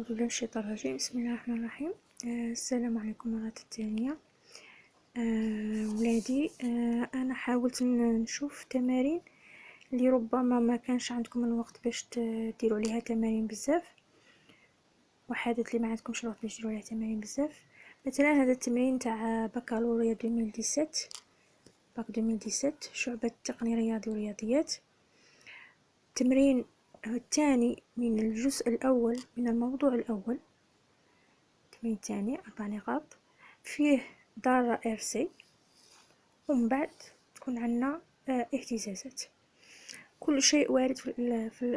أعوذ بالله من الشيطان الرجيم. بسم الله الرحمن الرحيم. السلام عليكم مرة ثانية. ولادي، أنا حاولت نشوف تمارين اللي ربما ما كانش عندكم الوقت باش تديروا عليها تمارين بزاف، وحدث لي ما عندكمش الوقت باش تديروا عليها تمارين بزاف. مثلا هذا التمرين تاع بكالوريا 2017 باك 2017 شعبة تقني رياضي ورياضيات. التمرين الثاني من الجزء الأول من الموضوع الأول. التمرين الثاني 4 نقاط فيه ذرة ارسي، ومن بعد تكون عندنا اهتزازات. كل شيء وارد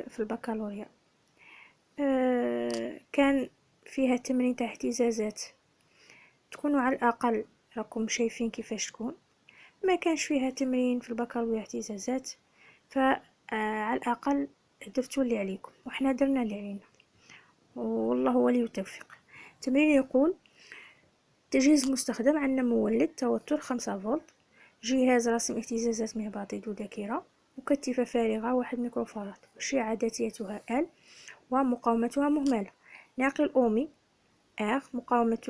في البكالوريا. كان فيها تمرين تاع اهتزازات، تكونوا على الأقل راكم شايفين كيفاش تكون. ما كانش فيها تمرين في البكالوريا اهتزازات، فعلى الأقل درتوا اللي عليكم وحنا درنا اللي علينا، والله ولي التوفيق. التمرين يقول: تجهيز المستخدم. عندنا مولد توتر 5 فولت، جهاز رسم اهتزازات مهبطي ذو ذاكرة، مكتفة فارغة 1 ميكروفاراد، أشعة ذاتيتها L ومقاومتها مهملة، ناقل أومي R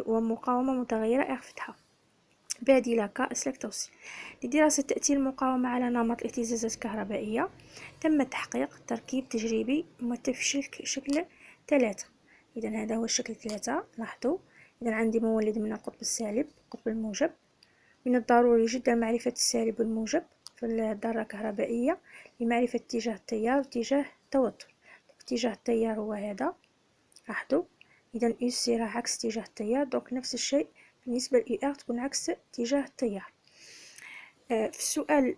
ومقاومة متغيرة R فتحة، بادلة K أسلاك توصيل. لدراسة تأثير المقاومة على نمط الاهتزازات الكهربائية تم تحقيق تركيب تجريبي ممثل في شكل 3. إذا هذا هو الشكل 3. لاحظوا، إذا عندي مولد من القطب السالب القطب الموجب. من الضروري جدا معرفة السالب والموجب في الذرة الكهربائية لمعرفة اتجاه التيار واتجاه التوتر. اتجاه التيار هو هذا، لاحظوا. إذا UC راه عكس اتجاه التيار، دونك نفس الشيء بالنسبة لإر تكون عكس اتجاه التيار. في السؤال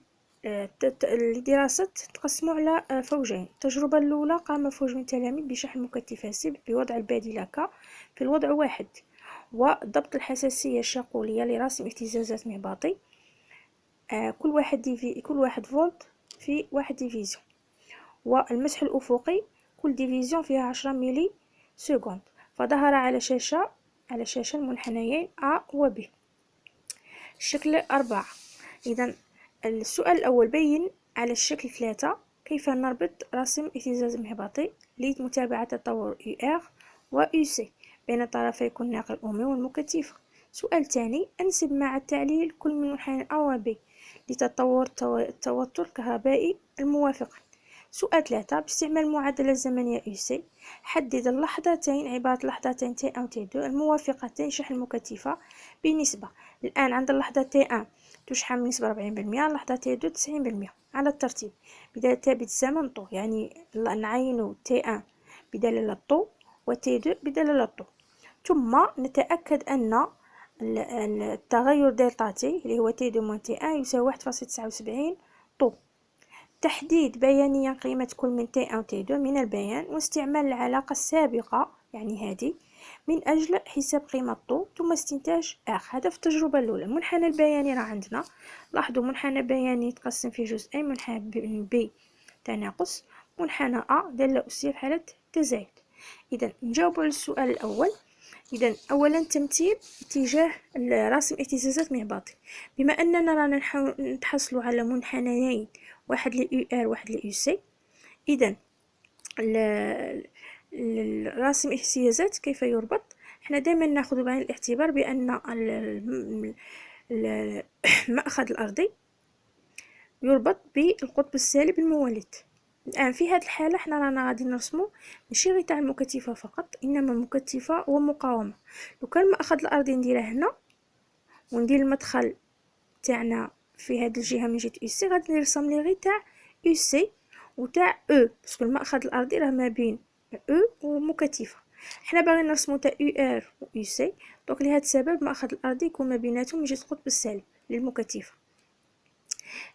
لدراسة تقسموا على فوجين. التجربة الأولى قام فوج من التلاميذ بشحن مكثف سلب بوضع البادلة ك في الوضع 1، وضبط الحساسية الشاقولية لرسم اهتزازات مهبطي. كل واحد فولت في 1 ديفيزيون، والمسح الأفقي كل ديفيزيون فيها 10 ملي سكوند. فظهر على شاشة المنحنيين A و B. الشكل 4. إذا السؤال الأول: بين على الشكل 3 كيف نربط رسم اهتزاز مهبطي لمتابعة تطور UR و UC بين طرفي كل ناقل أومي والمكثفة. السؤال الثاني: أنسب مع التعليل كل من منحنى A و B لتطور التوتر الكهربائي الموافق. سؤال 3: باستعمال المعادلة الزمنية UC حدد اللحظتين عبارة لحظتين T1 و T2 الموافقتين شحن المكثفة بنسبة. الآن عند اللحظة T1 تشحن بنسبة 40%، اللحظة T2 90%، على الترتيب بدالة ثابت الزمن طو، يعني نعينو T1 بدلالة طو و T2 بدلالة طو. ثم نتأكد أن التغير دلتا T اللي هو T2 من T1 يساوي 1.79 طو. تحديد بيانيا قيمة كل من T1 و T2 من البيان، واستعمال العلاقة السابقة يعني هذه من أجل حساب قيمة طو ثم استنتاج آخر. هذا في التجربة الأولى. المنحنى البياني راه عندنا، لاحظوا منحنى بياني يتقسم في جزئين: منحنى B تناقص، منحنى A دالة أسية في حالة تزايد. إذا نجاوب على السؤال الأول. إذا أولا تمثيل اتجاه رسم اهتزازات مهبطي. بما أننا رانا نتحصلوا على منحنيين، واحد ل UR واحد ل UC، إذا الرسم اهتزازات كيف يربط؟ احنا دائما ناخذ بعين الاعتبار بأن المأخذ الأرضي يربط بالقطب السالب المولد. الآن في هذه الحالة احنا رانا غادي نرسمو ماشي غير تاع المكثفة فقط، إنما مكثفة ومقاومة. لو كان المأخذ الأرضي نديره هنا وندير المدخل تاعنا في هذه الجهة من جهة UC، غادي نرسم لي غير تاع UC وتاع E، باسكو المأخذ الأرضي راه ما بين E ومكثفة. احنا باغيين نرسمو تاع UR و UC، دونك لهذا السبب المأخذ الأرضي يكون ما بيناتهم من جهة القطب السالب للمكثفة.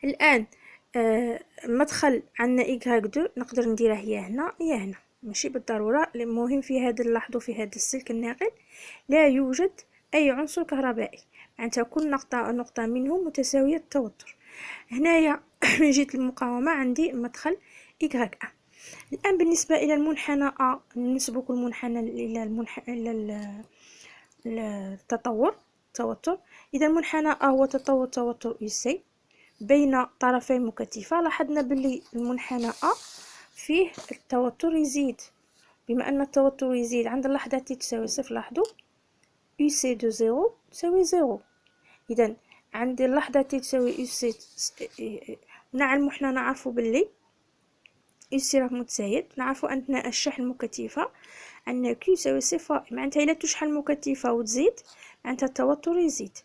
الآن مدخل عندنا Y2 نقدر نديره يا هنا يا هنا، ماشي بالضرورة. المهم في هذا نلاحظوا في هذا السلك الناقل لا يوجد أي عنصر كهربائي، معناتها كل نقطة منهم متساوية التوتر. هنايا من جهة المقاومة عندي المدخل Y1. الآن بالنسبة إلى المنحنى A نسبق المنحنى إلى التطور توتر. إذا المنحنى A هو تطور توتر UC بين طرفي مكثفة. لاحظنا باللي المنحنى A فيه التوتر يزيد بما أن التوتر يزيد عند اللحظة تي تساوي صفر. لاحظوا يو سي دو زيرو تساوي زيرو. إذا عند اللحظة تي تساوي يو سي، نعلم حنا نعرفوا باللي يو سي راه متزايد، نعرفوا أن الشحن مكثفة، أن كيو يساوي صفر، معناتها إلا تشحن مكثفة وتزيد معناتها التوتر يزيد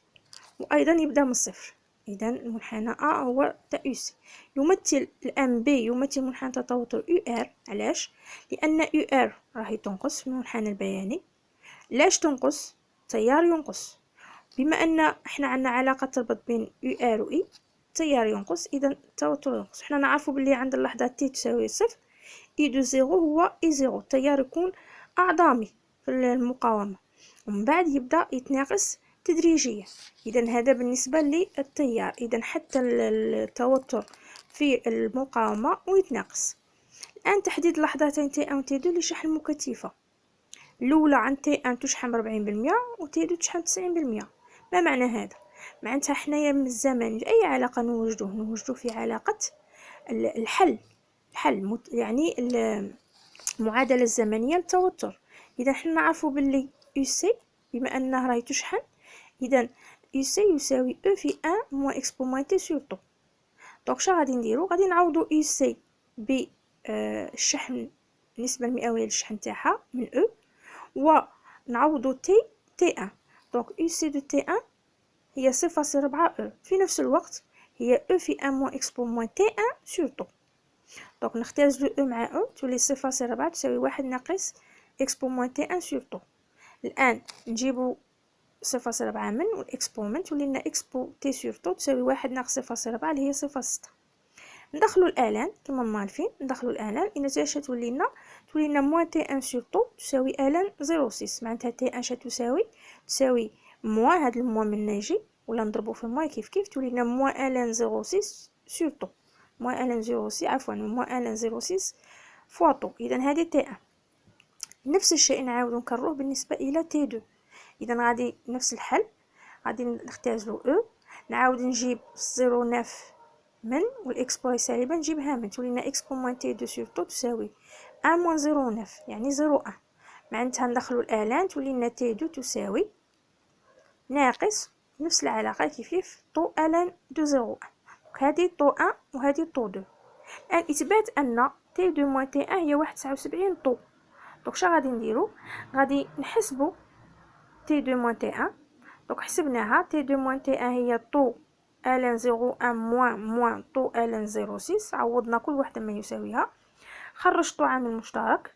وأيضا يبدأ من الصفر. إذا المنحنى أ هو تاع يو سي. يمثل الآن بي يمثل منحنى التوتر يو ار. علاش؟ لأن يو ار راهي تنقص في المنحنى البياني. لاش تنقص؟ التيار ينقص. بما أن احنا عندنا علاقة تربط بين يو ار و اي، التيار ينقص إذا التوتر ينقص. احنا نعرفوا بلي عند اللحظة تي تساوي صفر اي دو زيرو هو اي زيرو، التيار يكون أعظمي في المقاومة ومن بعد يبدأ يتناقص تدريجيا. إذا هذا بالنسبة للتيار. إذا حتى التوتر في المقاومة ويتناقص. الآن تحديد لحظتين تي ان و تي دو لشحن مكثفة. الأولى عند تي ان تشحن ب40% و تي دو تشحن ب90%. ما معنى هذا؟ معناتها حنايا من الزمن أي علاقة نوجدوه في علاقة الحل يعني المعادلة الزمنية للتوتر. إذا حنا نعرفوا باللي يو سي بما أنها راهي تشحن، إذا يو سي يساوي او في ان موان اكسبومونتي سور طو. دونك شا غادي نديرو؟ غادي نعوضو يو سي ب الشحن، النسبة المئوية للشحن تاعها من او، ونعوضو تي ان. دونك يو سي دو تي ان هي 0.4 او، في نفس الوقت هي او في ان موان اكسبومون تي ان سور طو. دونك نختازلو او مع او تولي 0.4 تساوي 1 ناقص اكسبومون تي ان سور طو. الآن نجيبو 0.4 من والإكسبومون تولي لنا إكسبو تي سور طو تساوي 1 ناقص 0.4 اللي هي 0.6. ندخلو الآلان كما مالفين، ندخلو الآلان النتيجة تولي لنا موان تي ان سور طو تساوي آلان 0.6. معناتها تي ان شا تساوي موان هاد الموان من ناجي ولا نضربو في الموان كيف تولي لنا موان آلان 0.6 سور طو، موان آلان 0.6 عفوا موان آلان 0.6 فوا طو. إذا هذه تي ان. نفس الشيء نعاودو نكرروه بالنسبة إلى تي دو. إذا غادي نفس الحل، غادي نختازلو او، نعاود نجيب 0.9 من والإكسبو سالبة نجيبها من، تولي لنا إكسبو موان تي دو سور طو تساوي 1 موان 0.9 يعني 0.1. معناتها ندخلو الآلان تولي لنا تي دو تساوي ناقص نفس العلاقة كيف طو آلان دو 0.1. هذه طو 1 وهذه طو 2. الآن إثبات أن تي دو موان تي 1 هي 1.79 طو. دونك شا غادي نديرو؟ غادي نحسبو تي دو موان تي 1. دونك حسبناها تي دو موان تي 1 هي طو الان 0.1 موان طو الان 0.6. عوضنا كل وحده ما يساويها، خرجت عامل مشترك،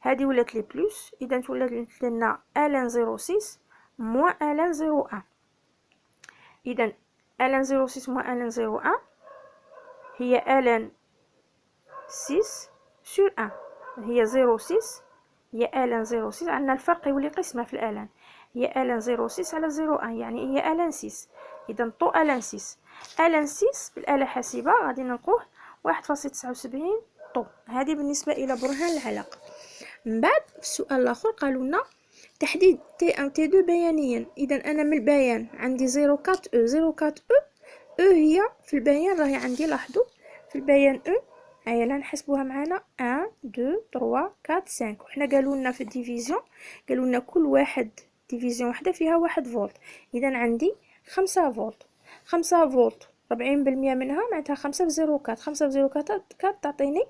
هذه ولات لي بلس. اذا ولات لنا الان 0.6 موان الان 0.1. اذا الان 0.6 موان الان 0.1 هي الان 6 سور 1، هي 0.6 هي الان 0.6. عندنا الفرق يولي قسمه في الالان، هي الان 0.6 على 0.1 يعني هي الان 6. اذا طو الان 6 الان 6 بالاله الحاسبه غادي نلقوه 1.79 طو. هذه بالنسبه الى برهان العلاقه. من بعد في السؤال الاخر قالوا لنا تحديد تي 1 تي 2 بيانيا. اذا انا من البيان عندي 0.4 او 0.4 او هي في البيان راهي عندي، لاحظوا في البيان او هيا لا نحسبوها معنا 1 2 3 4 5. وحنا قالوا لنا في الديفيزيون قالوا لنا كل واحد ديفيزيون وحده فيها 1 فولت. اذا عندي 5 فولت، 5 فولت 40% منها معناتها 5 في 0.4، 5 في 0.4 تعطيني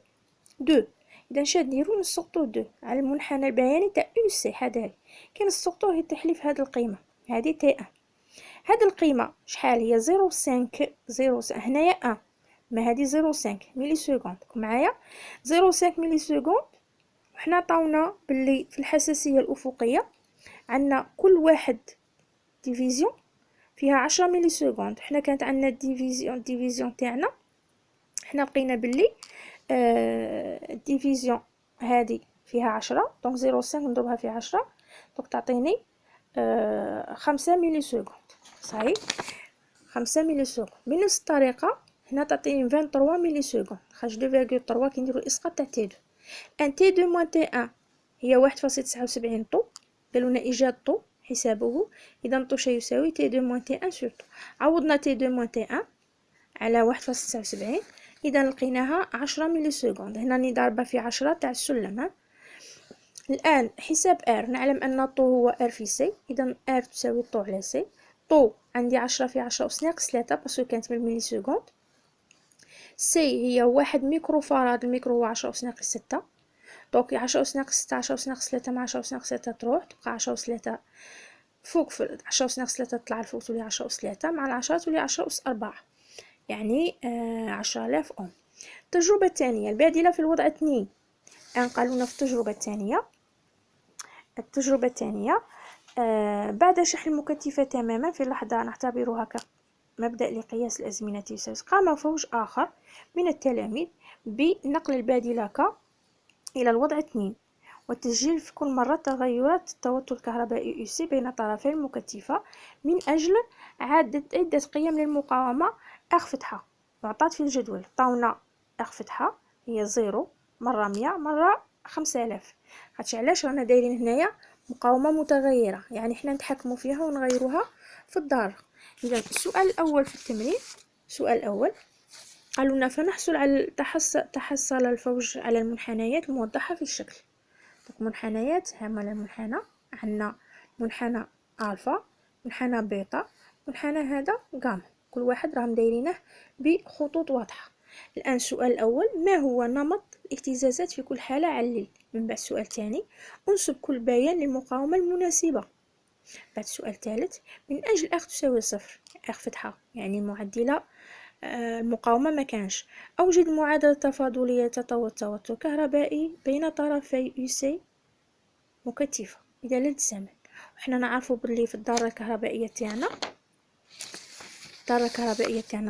2. اذا شا نديرو؟ نسقطو 2 على المنحنى البياني تاع يو سي. هذا كي نسقطوه يطيح لي في هذه القيمه، هذه تي 1. هذه القيمه شحال هي؟ 0.5 هنايا 1 ما هذه 0.5 ملي سكوند معايا، 0.5 ملي سكوند. وحنا عطاونا باللي في الحساسيه الافقيه عندنا كل واحد ديفيزيون فيها 10 ملي سكوند. حنا كانت عندنا الديفيزيون تاعنا، حنا لقينا باللي الديفيزيون هذه فيها 10، دونك 0.5 نضربها في 10 دونك تعطيني 5 ملي سكوند. صحيح 5 ملي سكوند. بنفس الطريقه هنا تعطيني 23 ملي سكوند، خرج 2.3 كي نديرو الاسقاط تاع تي 2. ان تي 2 موان تي 1 هي 1.79 طو. قالوا لنا ايجاد طو حسابه، اذا طو شي يساوي تي 2 موان تي 1 سور طو. عوضنا تي 2 موان تي 1 على 1.79، اذا لقيناها 10 ملي سكوند. هنا راني ضاربه في 10 تاع السلم. الآن حساب R، نعلم أن طو هو R في سي، إذا R تساوي طو على سي. طو عندي 10 في 10 أس ناقص 3 باسكو كانت بالملي سكوند. سي هي 1 ميكرو فاراد، الميكرو هو 10 أس ناقص 6، دونك 10 أس ناقص 6 10 أس ناقص 3 مع 10 أس ناقص 3 تروح، تبقى 10 أس 3 فوق، في 10 أس ناقص 3 تطلع الفوق تولي 10 أس 3 مع العشرة تولي 10 أس 4، يعني 10,000 أوم. التجربة الثانية البادلة في الوضع 2. الآن قالونا في التجربة الثانية بعد شحن المكثفة تماما في لحظة نعتبرها كمبدأ لقياس الأزمنة السادس، قام فوج آخر من التلاميذ بنقل البادلة ك إلى الوضع 2 والتسجيل في كل مرة تغيرات التوتر الكهربائي UC بين طرفي المكثفة من أجل عدة قيم للمقاومة R فتحة معطاة في الجدول. طاونا R فتحة هي 0 مرة 100 مرة 5000. هادشي علاش رانا دايرين هنايا مقاومة متغيرة، يعني حنا نتحكموا فيها ونغيروها في الدار. إذا السؤال الأول في التمرين، السؤال الأول قالوا لنا فنحصل على تحصل الفوج على المنحنيات الموضحة في الشكل. منحنيات هما المنحنى، عندنا منحنى ألفا، منحنى بيتا، منحنى هذا غاما، كل واحد راهم دايرينه بخطوط واضحة. الآن السؤال الأول، ما هو نمط الاهتزازات في كل حالة؟ علل. من بعد السؤال الثاني، انسب كل بيان للمقاومة المناسبة. بعد السؤال الثالث، من أجل R تساوي 0، R فتحة يعني معدلة المقاومة ما كانش، أوجد معادلة تفاضلية توتر كهربائي بين طرفي UC مكثفة إذا لا تزامن. وحنا نعرفوا باللي في الدارة الكهربائية تاعنا،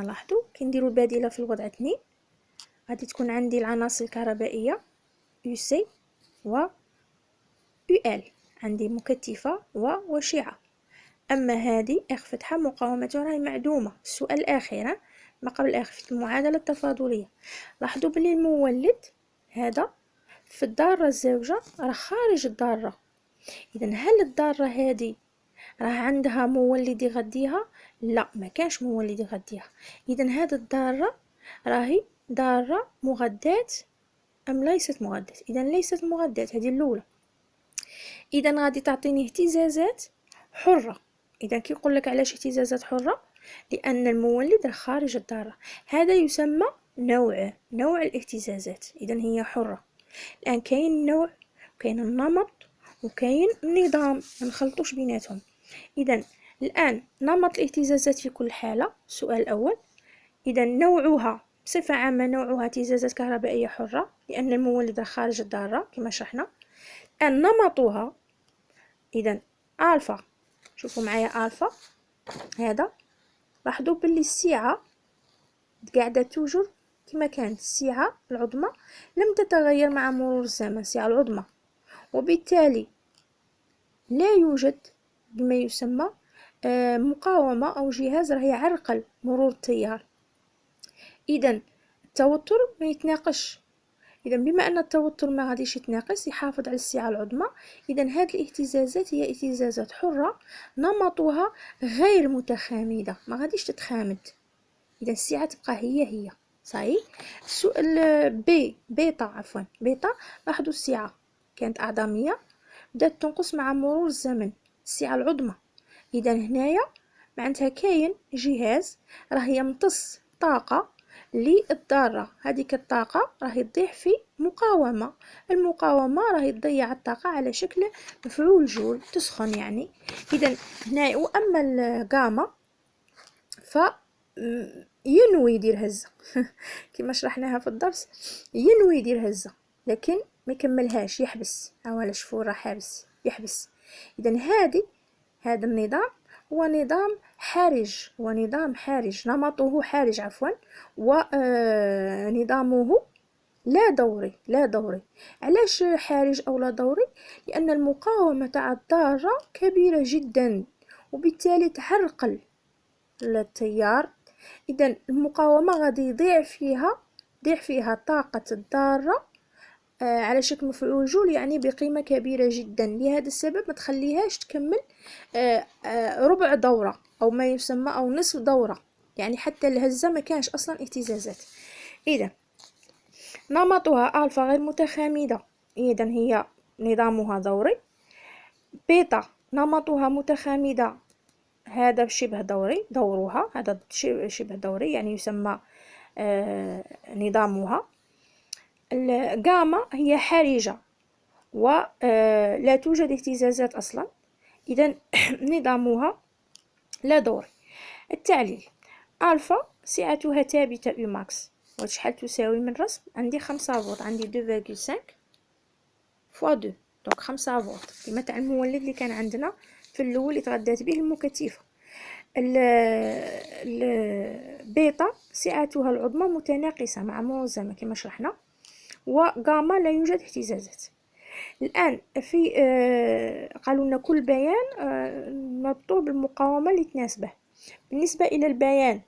لاحظوا كي نديروا البادلة في الوضع 2 غادي تكون عندي العناصر الكهربائية UC و UL، عندي مكثفة وشعة. أما هذه R فتحة مقاومتها راهي معدومة. السؤال الأخير ما قبل الأخير في المعادلة التفاضلية، لاحظوا بلي المولد هذا في الدارة الزوجة راه خارج الدارة. إذا هل الدارة هذه راه عندها مولد يغذيها؟ لا، ما كانش مولد يغذيها. إذا هذه الدارة راهي دارة مغذاة أم ليست مغذاة؟ إذا ليست مغذاة، هذه الأولى. إذا غادي تعطيني اهتزازات حرة. إذا كي يقول لك علاش اهتزازات حرة؟ لأن المولد خارج الدارة، هذا يسمى نوع الاهتزازات. إذا هي حرة. الآن كاين النوع، كاين النمط، وكاين النظام، ما نخلطوش بيناتهم. إذا الآن نمط الاهتزازات في كل حالة، السؤال الأول. إذا نوعها بصفة عامة نوعها اهتزازات كهربائية حرة لأن المولد خارج الدارة كما شرحنا. الآن نمطها، إذا ألفا، شوفوا معايا ألفا هذا، لاحظوا باللي السعة قاعدة توجد كما كانت، السعة العظمى لم تتغير مع مرور الزمن، السعة العظمى، وبالتالي لا يوجد بما يسمى مقاومة أو جهاز راه يعرقل مرور التيار. إذا التوتر ما يتناقش. إذا بما أن التوتر ما غاديش يتناقص، يحافظ على السعة العظمى. إذا هذه الاهتزازات هي اهتزازات حرة نمطها غير متخامدة، ما غاديش تتخامد. إذا السعة تبقى هي صحيح. السؤال بيتا، لاحظوا السعة كانت أعظمية بدات تنقص مع مرور الزمن، السعة العظمى. إذا هنايا معناتها كاين جهاز راه يمتص طاقة للذرة، هذيك الطاقة راهي تضيع في مقاومة، المقاومة راهي تضيع الطاقة على شكل مفعول جول، تسخن يعني. إذا هنا وأما الغاما ف ينوي يدير هزة كما شرحناها في الدرس، ينوي يدير هزة لكن ما يكملهاش، يحبس. اولا شوفوا راه حابس يحبس. اذا هذا النظام هو نظام حارج، نمطه حارج ونظامه لا دوري. علاش حارج او لا دوري؟ لان المقاومه تاع الذره كبيره جدا وبالتالي تحرقل التيار. اذا المقاومه غادي يضيع فيها طاقه الذره على شكل مفعول جول، يعني بقيمه كبيره جدا. لهذا السبب ما تخليهاش تكمل ربع دوره او ما يسمى او نصف دوره، يعني حتى الهزه ما كانش اصلا اهتزازات. اذا نمطها الفا غير متخامده، اذا هي نظامها دوري. بيتا نمطها متخامدة، هذا شبه دوري، دورها هذا شبه دوري يعني يسمى نظامها. الجاما هي حرجة ولا توجد اهتزازات أصلا، إذا نظامها لا دوري. التعليل: ألفا سعتها ثابتة U ماكس، وشحال تساوي من رسم؟ عندي 5 فولت، عندي 2.5 فوا 2 دونك 5 فولت كما تاع المولد اللي كان عندنا في الاول اللي تغذات به المكثفه. البيتا سعتها العظمى متناقصه مع موزمه كما شرحنا، وغاما لا يوجد اهتزازات. الان في قالوا لنا كل بيان نربطوه بالمقاومه اللي تناسبه. بالنسبه الى البيان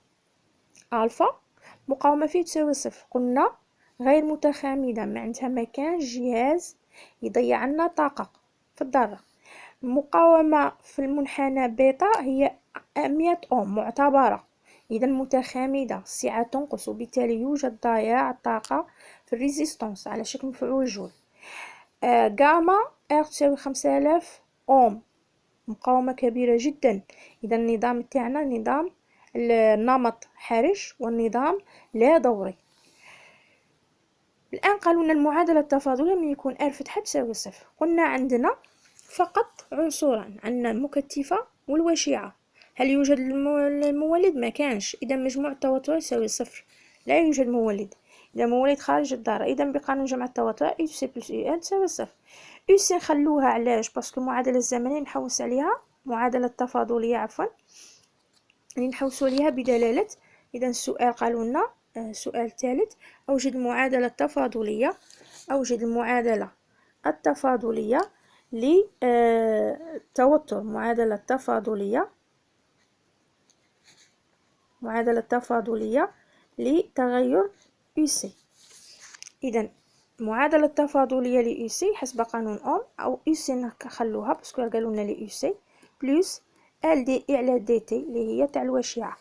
الفا، مقاومه فيه تساوي 0، قلنا غير متخامده، معناتها ما كانش جهاز يضيع عنا طاقه في الذره. المقاومه في المنحنى بيتا هي 100 اوم معتبره، اذا متخامده، السعه تنقص وبالتالي يوجد ضياع طاقه في الريزيستانس على شكل مفعول جول. غاما ار تساوي 5000 اوم، مقاومه كبيره جدا، اذا النظام تاعنا نظام النمط حرج والنظام لا دوري. الآن قالوا لنا المعادلة التفاضلية من يكون R فتحة تساوي 0. قلنا عندنا فقط عنصران، عندنا المكثفة والوشعة. هل يوجد المولد؟ ما كانش، إذا مجموع التواتر يساوي 0، لا يوجد مولد، إذا مولد خارج الدائرة، إذا بقانون جمع التواتر U C plus UN تساوي 0. U C نخلوها علاش؟ باسكو المعادلة الزمنية نحوس عليها، معادلة التفاضلية عفوا، اللي نحوسوا عليها بدلالة. إذا السؤال قالوا لنا سؤال ثالث: أوجد المعادلة التفاضلية، أوجد المعادلة التفاضلية للتوتر، معادلة تفاضلية، معادلة تفاضلية لتغير UC. إذا المعادلة التفاضلية ل UC حسب قانون أوم، أو UC نخلوها باسكو قالوا لنا ل UC بلس ال دي اي على دي تي اللي هي تاع الوشعة.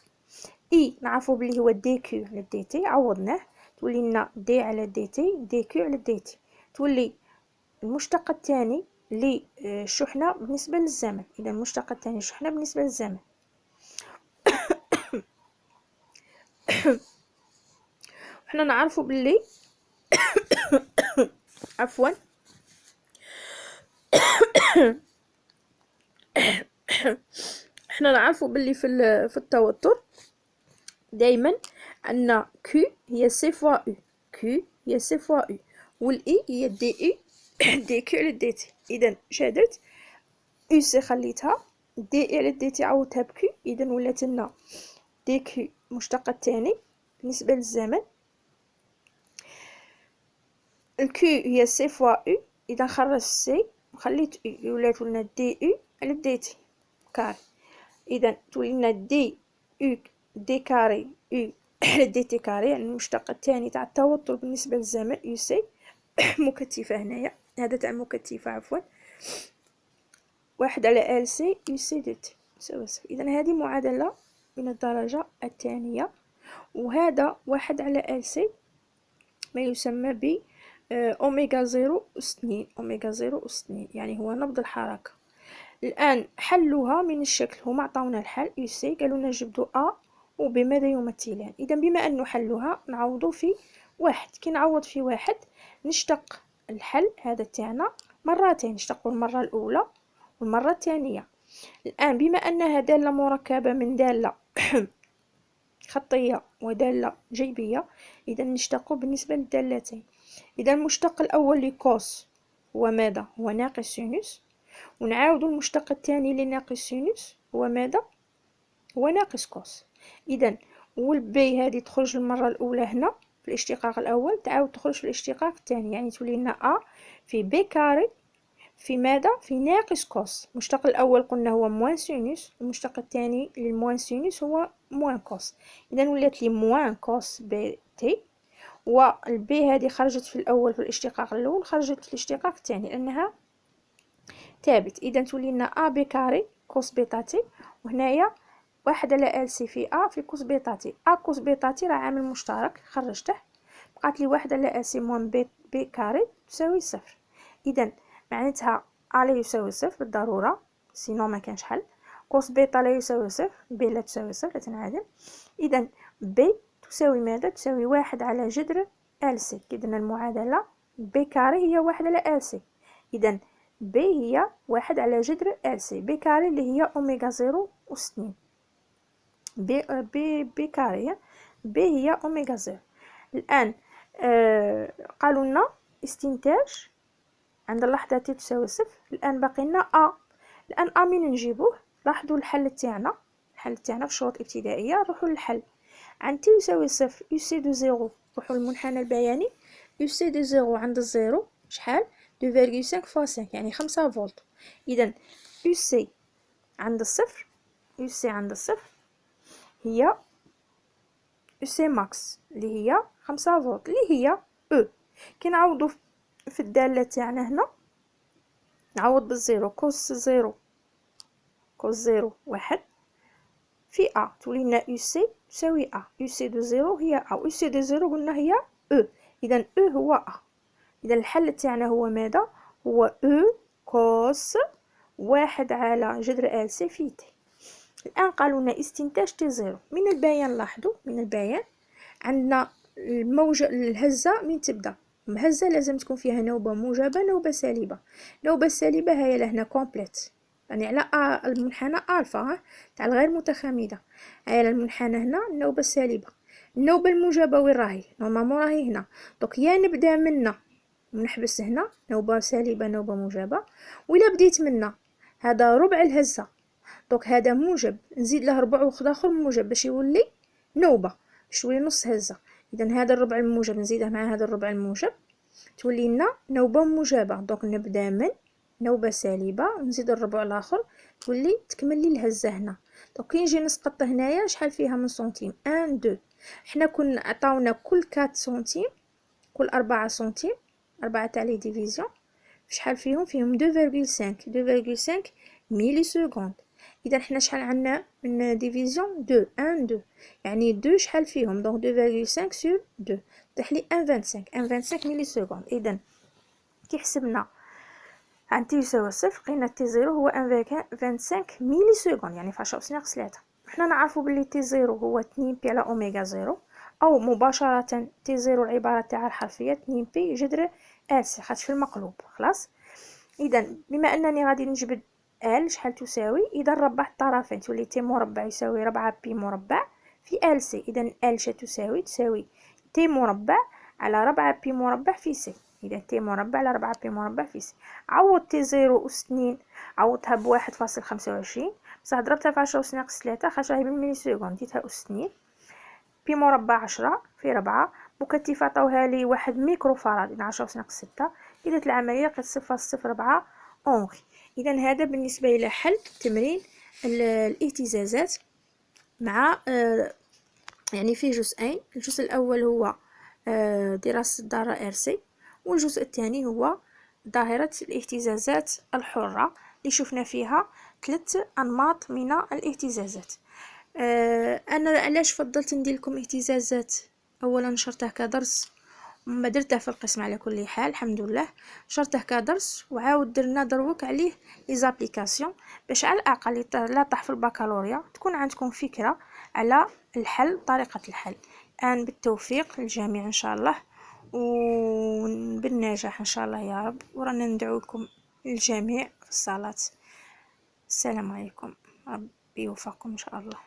اي نعرفو بلي هو دي كيو على دي تي، عوضناه تولي لنا دي على دي تي، دي كيو على دي تي، تولي المشتق الثاني للشحنة بالنسبة للزمن. إذا المشتق الثاني شحنة بالنسبة للزمن. وحنا نعرفو بلي عفوا حنا نعرفو بلي في التوتر دائما ان Q هي سي فوا U، Q هي سي فوا U، والاي هي دي اي دي كيو على دي تي. اذا شادرت U سي خليتها، دي اي على دي تي عوضتها بكيو، اذا ولات لنا دي كيو المشتق الثاني بالنسبه للزمن. الكيو هي سي فوا U، اذا خرجت سي وخليت U ولات لنا دي U على دي تي كاري، اذا تولي لنا دي U دي كاري U على دي تي كاري، يعني المشتق الثاني تاع التوتر بالنسبه للزمن يو سي مكثفه هنايا، هذا تاع المكثفه عفوا، 1 على ال سي يو سي دو تي تساوي 0. اذا هذه معادله من الدرجه الثانيه، وهذا 1 على ال سي ما يسمى ب اوميغا 0 أس 2، اوميغا 0 أس 2 يعني هو نبض الحركه. الان حلوها من الشكل، هما عطاونا الحل يو سي، قالوا لنا جبدوا ا وبماذا يمثلان. اذا بما انه حلوها نعوضوا في واحد، كي نعوض في واحد نشتق الحل هذا تاعنا مرتين، نشتقوا المره الاولى والمره الثانيه. الان بما انها داله مركبه من داله خطيه وداله جيبيه، اذا نشتقوا بالنسبه للدالتين. اذا المشتق الاول لكوس هو ماذا؟ هو ناقص سينوس، ونعاودوا المشتق الثاني لناقص سينوس هو ماذا؟ هو ناقص كوس. اذا والبي هذه تخرج المره الاولى هنا في الاشتقاق الاول، تعاود تخرج في الاشتقاق الثاني، يعني تولي لنا ا في بي كاري في ماذا؟ في ناقص كوس. المشتق الاول قلنا هو موان سينوس، المشتق الثاني للموان سينوس هو موان كوس، اذا ولات لي موان كوس بي تي، والبي هذه خرجت في الاول في الاشتقاق الاول، خرجت في الاشتقاق الثاني لانها ثابت، اذا تولي لنا ا بي كاري كوس بيتا تي، وهنايا 1 على ال سي في ا في كوس بيتا تي، ا كوس بيتا تي راه عامل مشترك خرجته، بقات لي 1 على ال سي موان بي كاري تساوي 0. اذا معناتها ا لا يساوي صفر بالضروره، سينو ما كانش حل. قوس بيتا لا يساوي صفر، بي لا تساوي صفر، لا تنعدم. اذا بي تساوي ماذا؟ تساوي 1 على جذر ال سي. كدنا المعادله بي كاري هي 1 على ال سي. اذا بي هي 1 على جذر ال سي، بي كاري اللي هي اوميغا 0 أس 2. بي كاري بي هي اوميغا 0. الان قالوا لنا استنتاج عند اللحظه تي تساوي صفر. الان باقي لنا ا. الان ا من نجيبوه؟ لاحظوا الحل تاعنا، الحل تاعنا في الشروط الابتدائيه. نروحوا للحل عند تي يساوي صفر، يو سي دو زيرو، نروحوا للمنحنى البياني. يو سي دو زيرو عند الزيرو شحال؟ 2.5 فوا 5 يعني 5 فولت. اذا يو سي عند الصفر، يو سي عند الصفر هي يو سي ماكس اللي هي 5 فولت اللي هي او. كي نعوضوا في الداله تاعنا هنا، نعوض بالزيرو. كوس زيرو، كوس زيرو واحد في ا، تولي لنا يو سي تساوي ا. يو سي دو زيرو هي ا، يو سي دو زيرو قلنا هي او. اذا او هو ا. اذا الحل تاعنا هو ماذا؟ هو او كوس 1 على جذر ال سي في تي. الان قالوا لنا استنتاج تي زيرو. من البيان لاحظوا، من البيان عندنا الموجة الهزة من تبدا. الهزة لازم تكون فيها نوبة موجبة نوبة سالبة. نوبة سالبة هي لهنا كومبليت، يعني على المنحنى الفا تاع الغير متخامدة. هي المنحنى هنا النوبة السالبة. النوبة الموجبة وين راهي؟ نورمالمون راهي هنا. دونك يا نبدا منا ونحبس هنا نوبة سالبة نوبة موجبة، ولا بديت منا هذا ربع الهزة، دونك هذا موجب نزيد له ربع اخر موجب باش يولي نوبة، باش يولي نص هزة. اذا هذا الربع الموجب نزيده مع هذا الربع الموجب تولي لنا نوبة موجبة. دونك نبدا من نوبة سالبة نزيد الربع الاخر تولي تكمل لي الهزة هنا. دونك كي نجي نسقط هنايا شحال فيها من سنتيم؟ 1 2. حنا كنا عطاونا كل 4 سنتيم، كل 4 سنتيم، 4 تاع لي ديفيزيون شحال فيهم؟ فيهم 2.5 2.5 ميلي سكوند. اذا حنا شحال عندنا من ديفيزيون؟ 2 1 2 يعني 2 شحال فيهم؟ دونك 2.5 سور 2 طيح لي 1.25 ميلي سكوند. اذا كي حسبنا عند تي يساوي صفر لقينا تي زيرو هو 1.25 ميلي سكوند يعني في 10 أس ناقص 3. حنا نعرفوا بلي تي زيرو هو 2 بي على اوميغا زيرو، او مباشره تي زيرو العباره تاع الحرفيه 2 بي جذر ال سي خاطش في المقلوب خلاص. اذا بما انني غادي نجبد ال شحال تساوي، اذا ربحت الطرفين تولي تي مربع يساوي 4 بي مربع في ال سي. اذا ال ش تساوي تي مربع على 4 بي مربع في سي. اذا تي مربع على 4 بي مربع في سي. عوض تي زيرو أس 2 عوضتها ب 1.25 بصح ضربتها في 10 أس ناقص 3 خاطر هي بالملي سكوند ديتها أس 2 بي مربع 10 في 4 بوكتيف عطاوها لي 1 ميكرو فاراد. اذا 10 أس ناقص 6 إذا العملية لقيت 0.04 أونغي. إذا هذا بالنسبة إلى حل تمرين الاهتزازات مع يعني في جزئين. الجزء الأول هو دراسة الذرة RC، والجزء الثاني هو ظاهرة الاهتزازات الحرة اللي شفنا فيها 3 أنماط من الاهتزازات. أنا علاش فضلت ندير لكم اهتزازات؟ أولا نشرته كدرس ما درته في القسم على كل حال الحمد لله، شرته كدرس وعاود درنا دروك عليه لي زابليكاسيون باش على الاقل لا طاح في البكالوريا تكون عندكم فكره على الحل، طريقه الحل. الان بالتوفيق للجميع ان شاء الله وبالنجاح ان شاء الله يا رب، ورانا ندعوكم الجميع في الصلاه. السلام عليكم، ربي يوفقكم ان شاء الله.